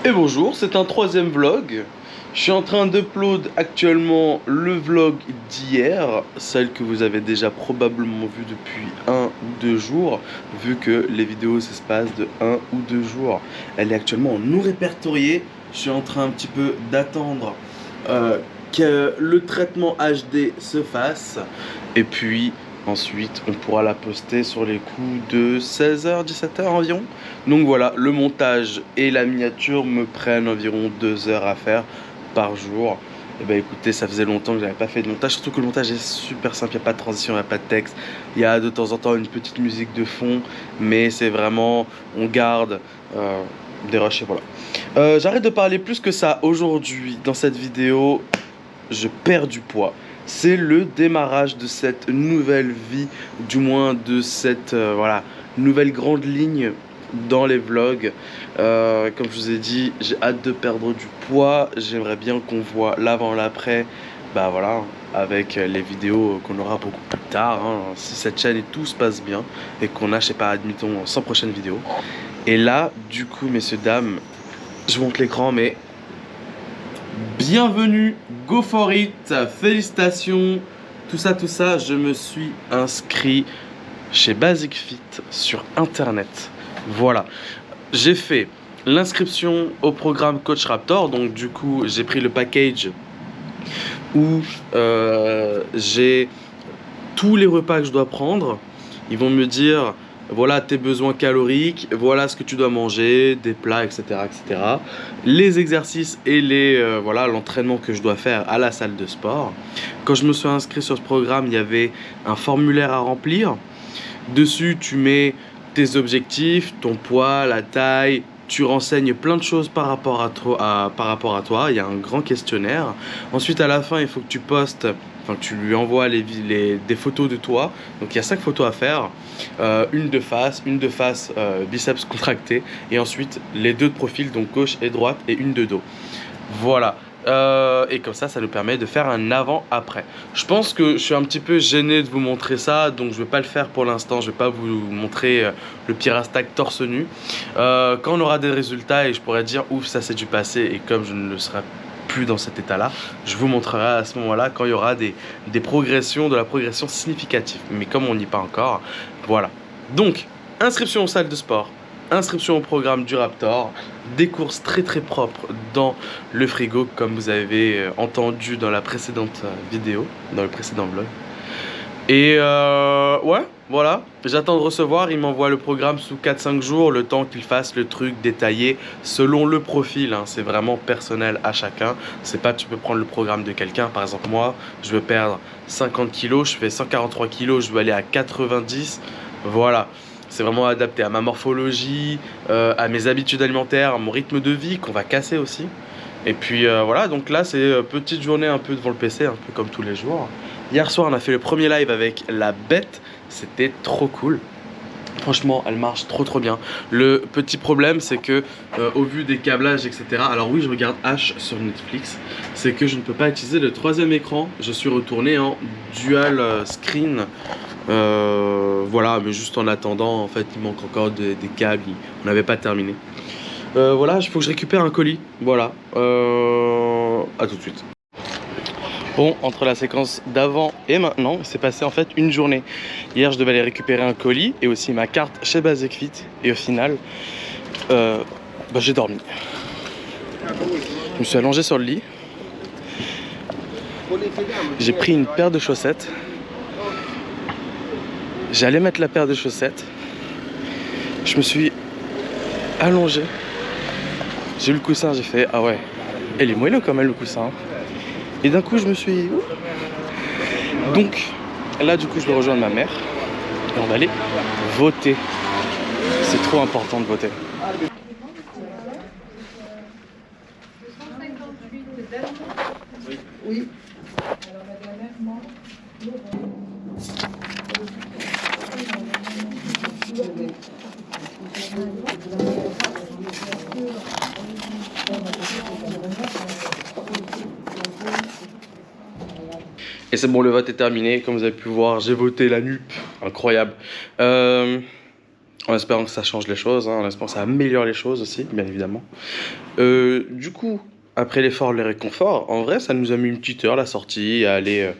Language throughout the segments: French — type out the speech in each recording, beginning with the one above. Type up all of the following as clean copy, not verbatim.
Et bonjour, c'est un troisième vlog. Je suis en train d'upload actuellement le vlog d'hier, celle que vous avez déjà probablement vue depuis 1 ou 2 jours, vu que les vidéos s'espacent de 1 ou 2 jours. Elle est actuellement non répertoriée. Je suis en train un petit peu d'attendre que le traitement HD se fasse. Et puis ensuite, on pourra la poster sur les coups de 16h, 17h environ. Donc voilà, le montage et la miniature me prennent environ 2 heures à faire par jour. Et bah écoutez, ça faisait longtemps que j'avais pas fait de montage, surtout que le montage est super simple, il n'y a pas de transition, il n'y a pas de texte. Il y a de temps en temps une petite musique de fond, mais c'est vraiment, on garde des rushs et voilà. J'arrête de parler plus que ça aujourd'hui dans cette vidéo. Je perds du poids. C'est le démarrage de cette nouvelle vie, du moins de cette voilà, nouvelle grande ligne dans les vlogs. Comme je vous ai dit, j'ai hâte de perdre du poids. J'aimerais bien qu'on voit l'avant, l'après. Bah voilà, avec les vidéos qu'on aura beaucoup plus tard, hein, si cette chaîne et tout se passe bien et qu'on a, je sais pas, admettons 100 prochaines vidéos. Et là, du coup, messieurs, dames, je monte l'écran, mais bienvenue, go for it, félicitations, tout ça, je me suis inscrit chez Basic Fit sur internet. Voilà, j'ai fait l'inscription au programme Coach Raptor, donc du coup j'ai pris le package où j'ai tous les repas que je dois prendre. Ils vont me dire voilà tes besoins caloriques, voilà ce que tu dois manger, des plats, etc. etc. Les exercices et voilà, l'entraînement que je dois faire à la salle de sport. Quand je me suis inscrit sur ce programme, il y avait un formulaire à remplir. Dessus, tu mets tes objectifs, ton poids, la taille. Tu renseignes plein de choses par rapport à toi. Il y a un grand questionnaire. Ensuite, à la fin, il faut que tu postes, enfin, tu lui envoies des photos de toi. Donc, il y a 5 photos à faire. Une de face, biceps contracté. Et ensuite, les deux de profil, donc gauche et droite, et une de dos. Voilà. Et comme ça nous permet de faire un avant-après. Je pense que je suis un petit peu gêné de vous montrer ça, donc je vais pas le faire pour l'instant. Je vais pas vous montrer le Pyrastack torse nu. Quand on aura des résultats et je pourrais dire ouf, ça c'est du passé, et comme je ne le serai plus dans cet état là, je vous montrerai à ce moment là quand il y aura des progressions, de la progression significative. Mais comme on n'y est pas encore, voilà. Donc inscription aux salles de sport, inscription au programme du Raptor, des courses très propres dans le frigo comme vous avez entendu dans la précédente vidéo, dans le précédent vlog. Et ouais, voilà, j'attends de recevoir, il m'envoie le programme sous 4-5 jours, le temps qu'il fasse le truc détaillé selon le profil, hein, c'est vraiment personnel à chacun. C'est pas tu peux prendre le programme de quelqu'un, par exemple moi, je veux perdre 50 kilos, je fais 143 kilos, je veux aller à 90, voilà. C'est vraiment adapté à ma morphologie, à mes habitudes alimentaires, à mon rythme de vie qu'on va casser aussi. Et puis voilà, donc là c'est petite journée un peu devant le PC, un peu comme tous les jours. Hier soir on a fait le premier live avec la bête, c'était trop cool. Franchement, elle marche trop bien. Le petit problème, c'est que au vu des câblages, etc. Alors oui, je regarde H sur Netflix. C'est que je ne peux pas utiliser le troisième écran. Je suis retourné en dual screen. Voilà, mais juste en attendant, en fait, il manque encore des câbles. On n'avait pas terminé. Voilà, il faut que je récupère un colis. Voilà. À tout de suite. Bon, entre la séquence d'avant et maintenant, il s'est passé en fait une journée. Hier, je devais aller récupérer un colis et aussi ma carte chez Basic Fit. Et au final, j'ai dormi. Je me suis allongé sur le lit. J'ai pris une paire de chaussettes. J'allais mettre la paire de chaussettes. Je me suis allongé. J'ai eu le coussin, j'ai fait ah ouais, elle est moelleux quand même le coussin. Et d'un coup je me suis... Donc là du coup je vais rejoindre ma mère et on va aller voter. C'est trop important de voter. Oui. Et c'est bon, le vote est terminé. Comme vous avez pu voir, j'ai voté la NUP. Incroyable. En espérant que ça change les choses, hein, en espérant que ça améliore les choses aussi, bien évidemment. Du coup, après l'effort, le réconfort, en vrai, ça nous a mis une petite heure la sortie, à aller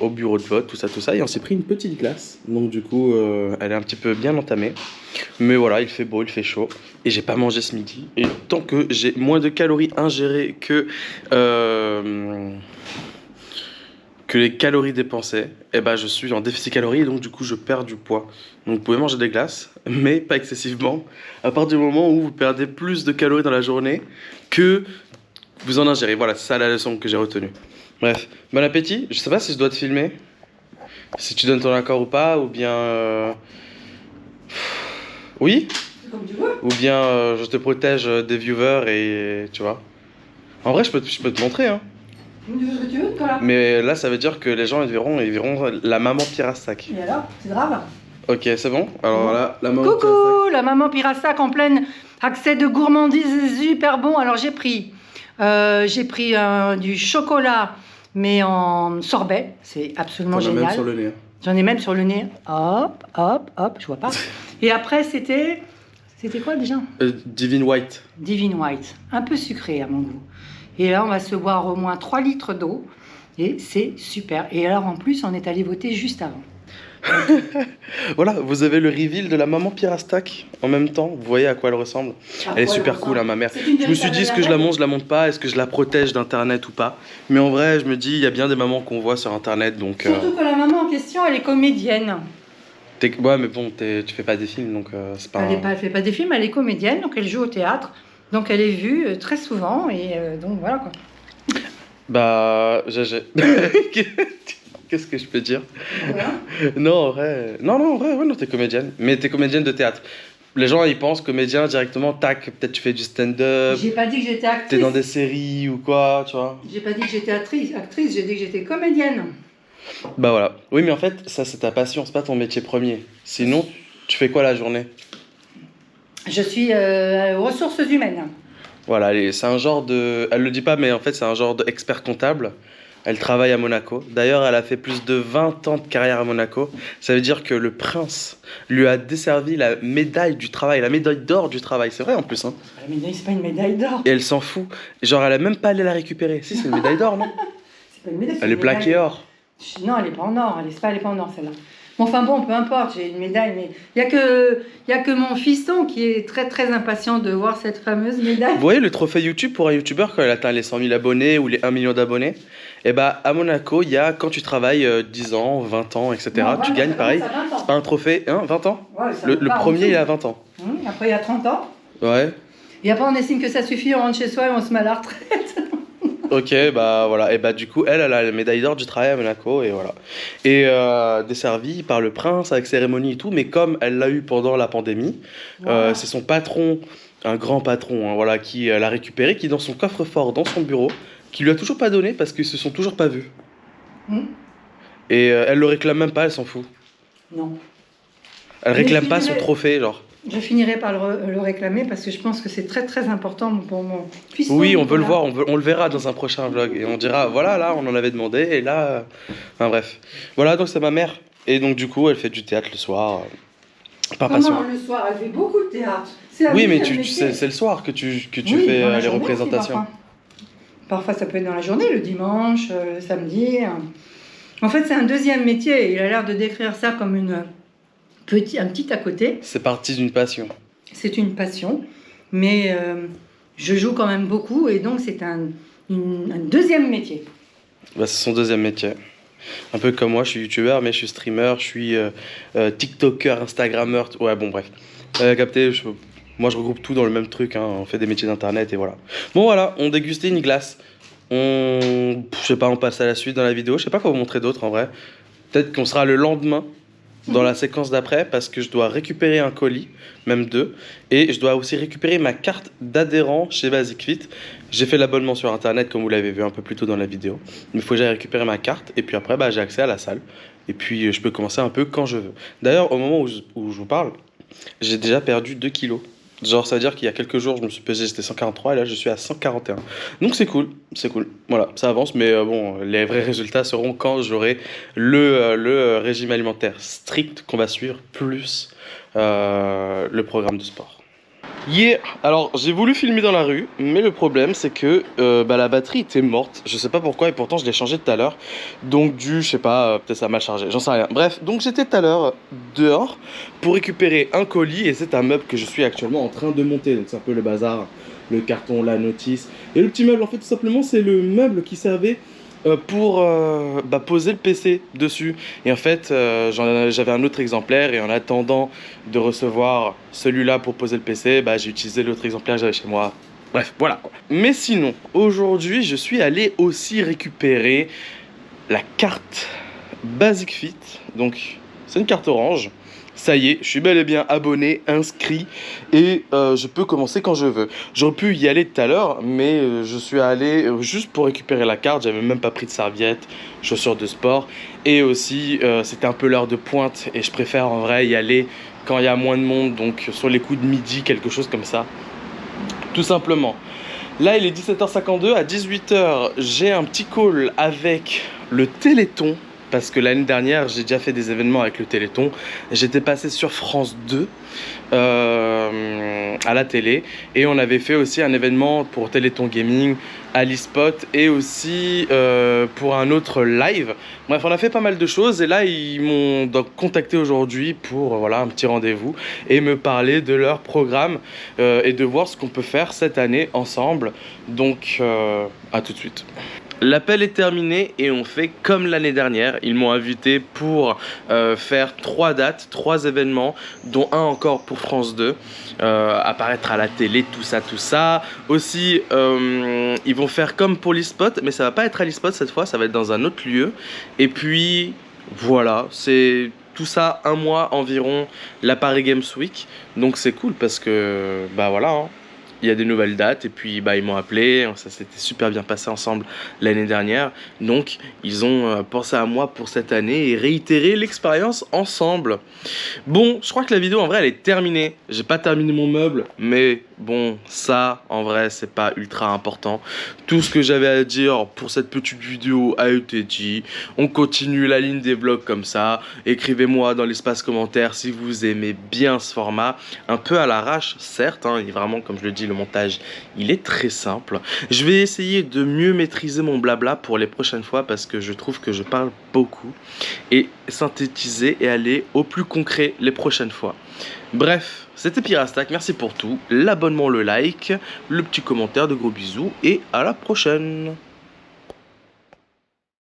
au bureau de vote, tout ça, et on s'est pris une petite glace. Donc du coup, elle est un petit peu bien entamée. Mais voilà, il fait beau, il fait chaud, et j'ai pas mangé ce midi. Et tant que j'ai moins de calories ingérées que les calories dépensées, eh ben je suis en déficit calories et donc du coup je perds du poids. Donc vous pouvez manger des glaces, mais pas excessivement, à partir du moment où vous perdez plus de calories dans la journée que vous en ingérez. Voilà, c'est ça la leçon que j'ai retenue. Bref, bon appétit. Je sais pas si je dois te filmer, si tu donnes ton accord ou pas, ou bien... Oui? Comme tu veux. Ou bien je te protège des viewers et tu vois. En vrai, je peux te montrer, hein. Tu fais ce que tu veux, toi là. Mais là, ça veut dire que les gens ils verront la maman Pirastac. Et alors, c'est grave. Ok, c'est bon. Alors là, la maman Pirastac. Coucou, la maman Pirastac en pleine accès de gourmandise super bon. Alors j'ai pris du chocolat, mais en sorbet. C'est absolument T'en as génial. même sur le nez. J'en ai même sur le nez. Hop, hop, hop, je vois pas. Et après, c'était quoi déjà? Divine White. Divine White. Un peu sucré à mon goût. Et là, on va se boire au moins 3 litres d'eau. Et c'est super. Et alors, en plus, on est allé voter juste avant. Voilà, vous avez le reveal de la maman Pirastac en même temps. Vous voyez à quoi elle ressemble. Elle est super cool, hein, ma mère. Je me suis dit, est-ce que je la monte, je la monte pas? Est-ce que je la protège d'internet ou pas? Mais en vrai, je me dis, il y a bien des mamans qu'on voit sur internet. Donc, Surtout que la maman en question, elle est comédienne. ouais, mais bon, tu fais pas des films, donc c'est pas. Elle fait pas des films, elle est comédienne, donc elle joue au théâtre. Donc elle est vue très souvent. Et donc voilà quoi. Bah, qu'est-ce que je peux dire? Voilà. Non, en vrai. Non, en vrai, ouais, non, t'es comédienne. Mais t'es comédienne de théâtre. Les gens, ils pensent comédien directement, tac, peut-être tu fais du stand-up. J'ai pas dit que j'étais actrice. T'es dans des séries ou quoi, tu vois. J'ai pas dit que j'étais actrice, j'ai dit que j'étais comédienne. Bah voilà. Oui, mais en fait, ça, c'est ta passion, c'est pas ton métier premier. Sinon, tu fais quoi la journée? Je suis ressources humaines. Voilà, c'est un genre de. Elle le dit pas, mais en fait, c'est un genre d'expert comptable. Elle travaille à Monaco. D'ailleurs, elle a fait plus de 20 ans de carrière à Monaco. Ça veut dire que le prince lui a desservi la médaille du travail, la médaille d'or du travail. C'est vrai en plus, hein. La médaille, c'est pas une médaille d'or. Et elle s'en fout. Genre, elle a même pas allé la récupérer. Si, c'est une médaille d'or, non? C'est pas une médaille. Elle est plaquée or. Non, elle est pas en or. Elle est pas en or celle-là. Bon, enfin bon, peu importe, j'ai une médaille, mais il y a que mon fiston qui est très très impatient de voir cette fameuse médaille. Vous voyez le trophée YouTube pour un YouTuber quand il atteint les 100 000 abonnés ou les 1 million d'abonnés? Et bah à Monaco, il y a quand tu travailles 10 ans, 20 ans, etc. Non, tu gagnes pareil. C'est pas un trophée, hein, 20 ans? Ouais, Le premier, il a 20 ans. Après, il y a 30 ans. Ouais. Et après, on estime que ça suffit, on rentre chez soi et on se met à la retraite. Ok, bah voilà. Et bah du coup, elle a la médaille d'or du travail à Monaco et voilà. Et desservie par le prince avec cérémonie et tout, mais comme elle l'a eu pendant la pandémie, Wow. c'est son patron, un grand patron, hein, voilà, qui l'a récupéré, qui est dans son coffre-fort, dans son bureau, qui lui a toujours pas donné parce qu'ils se sont toujours pas vus. Et elle le réclame même pas, elle s'en fout. Non. Elle Mais réclame je pas son dirais- trophée, genre. Je finirai par le réclamer parce que je pense que c'est très très important pour mon fiston. Oui, on veut le Nicolas. voir, on le verra dans un prochain vlog. Et on dira, voilà, là, on en avait demandé, et là. Enfin bref. Voilà, donc c'est ma mère. Et donc du coup, elle fait du théâtre le soir. Par passion. Comment le soir? Elle fait beaucoup de théâtre. C'est Oui, mais un métier. c'est le soir que tu Oui, fais dans la les journée aussi, représentations. parfois, ça peut être dans la journée, le dimanche, le samedi. En fait, c'est un deuxième métier. Il a l'air de décrire ça comme un petit à côté. C'est parti d'une passion. C'est une passion, mais je joue quand même beaucoup et donc c'est un deuxième métier. Bah, c'est son deuxième métier. Un peu comme moi, je suis youtubeur, mais je suis streamer, je suis tiktoker, instagrammeur. Ouais, bon, bref. Capté, moi je regroupe tout dans le même truc, hein. On fait des métiers d'internet et voilà. Bon, voilà, on dégustait une glace. Je sais pas, on passe à la suite dans la vidéo. Je sais pas quoi vous montrer d'autre en vrai. Peut-être qu'on sera le lendemain dans la séquence d'après parce que je dois récupérer un colis, même deux, et je dois aussi récupérer ma carte d'adhérent chez Basic Fit. J'ai fait l'abonnement sur internet comme vous l'avez vu un peu plus tôt dans la vidéo. Il faut que j'aille récupérer ma carte et puis après bah, j'ai accès à la salle et puis je peux commencer un peu quand je veux. D'ailleurs au moment où je vous parle, j'ai déjà perdu 2 kilos. Genre ça veut dire qu'il y a quelques jours je me suis pesé, j'étais 143 et là je suis à 141. Donc c'est cool, c'est cool. Voilà, ça avance mais bon, les vrais résultats seront quand j'aurai le régime alimentaire strict qu'on va suivre plus le programme de sport. Yeah. Alors j'ai voulu filmer dans la rue, mais le problème c'est que la batterie était morte, je sais pas pourquoi, et pourtant je l'ai changé tout à l'heure, donc je sais pas, peut-être ça a mal chargé, j'en sais rien. Bref, donc j'étais tout à l'heure dehors pour récupérer un colis, et c'est un meuble que je suis actuellement en train de monter, donc c'est un peu le bazar, le carton, la notice, et le petit meuble en fait tout simplement c'est le meuble qui servait pour poser le PC dessus. Et en fait, j'avais un autre exemplaire et en attendant de recevoir celui-là pour poser le PC, j'ai utilisé l'autre exemplaire que j'avais chez moi. Bref, voilà quoi. Mais sinon, aujourd'hui, je suis allé aussi récupérer la carte Basic Fit. Donc, c'est une carte orange. Ça y est, je suis bel et bien abonné, inscrit et je peux commencer quand je veux. J'aurais pu y aller tout à l'heure, mais je suis allé juste pour récupérer la carte. J'avais même pas pris de serviette, chaussures de sport et aussi c'était un peu l'heure de pointe et je préfère en vrai y aller quand il y a moins de monde, donc sur les coups de midi, quelque chose comme ça. Tout simplement. Là, il est 17h52, à 18h, j'ai un petit call avec le Téléthon. Parce que l'année dernière, j'ai déjà fait des événements avec le Téléthon. J'étais passé sur France 2 à la télé. Et on avait fait aussi un événement pour Téléthon Gaming, à l'eSpot et aussi pour un autre live. Bref, on a fait pas mal de choses. Et là, ils m'ont donc contacté aujourd'hui pour voilà, un petit rendez-vous et me parler de leur programme et de voir ce qu'on peut faire cette année ensemble. Donc, à tout de suite. L'appel est terminé et on fait comme l'année dernière. Ils m'ont invité pour faire 3 dates, 3 événements, dont un encore pour France 2, apparaître à la télé, tout ça. Aussi, ils vont faire comme pour l'eSpot, mais ça va pas être à l'eSpot cette fois, ça va être dans un autre lieu. Et puis, voilà, c'est tout ça un mois environ, la Paris Games Week. Donc c'est cool parce que, voilà, hein. Il y a des nouvelles dates et puis ils m'ont appelé, ça s'était super bien passé ensemble l'année dernière. Donc ils ont pensé à moi pour cette année et réitéré l'expérience ensemble. Bon, je crois que la vidéo en vrai elle est terminée. J'ai pas terminé mon meuble, mais bon, ça en vrai c'est pas ultra important. Tout ce que j'avais à dire pour cette petite vidéo a été dit. On continue la ligne des vlogs comme ça. Écrivez-moi dans l'espace commentaire si vous aimez bien ce format. Un peu à l'arrache, certes, hein, et vraiment comme je le dis, le montage il est très simple. Je vais essayer de mieux maîtriser mon blabla pour les prochaines fois parce que je trouve que je parle beaucoup et synthétiser et aller au plus concret les prochaines fois. Bref, c'était Pirastack, merci pour tout, l'abonnement, le like, le petit commentaire, de gros bisous et à la prochaine.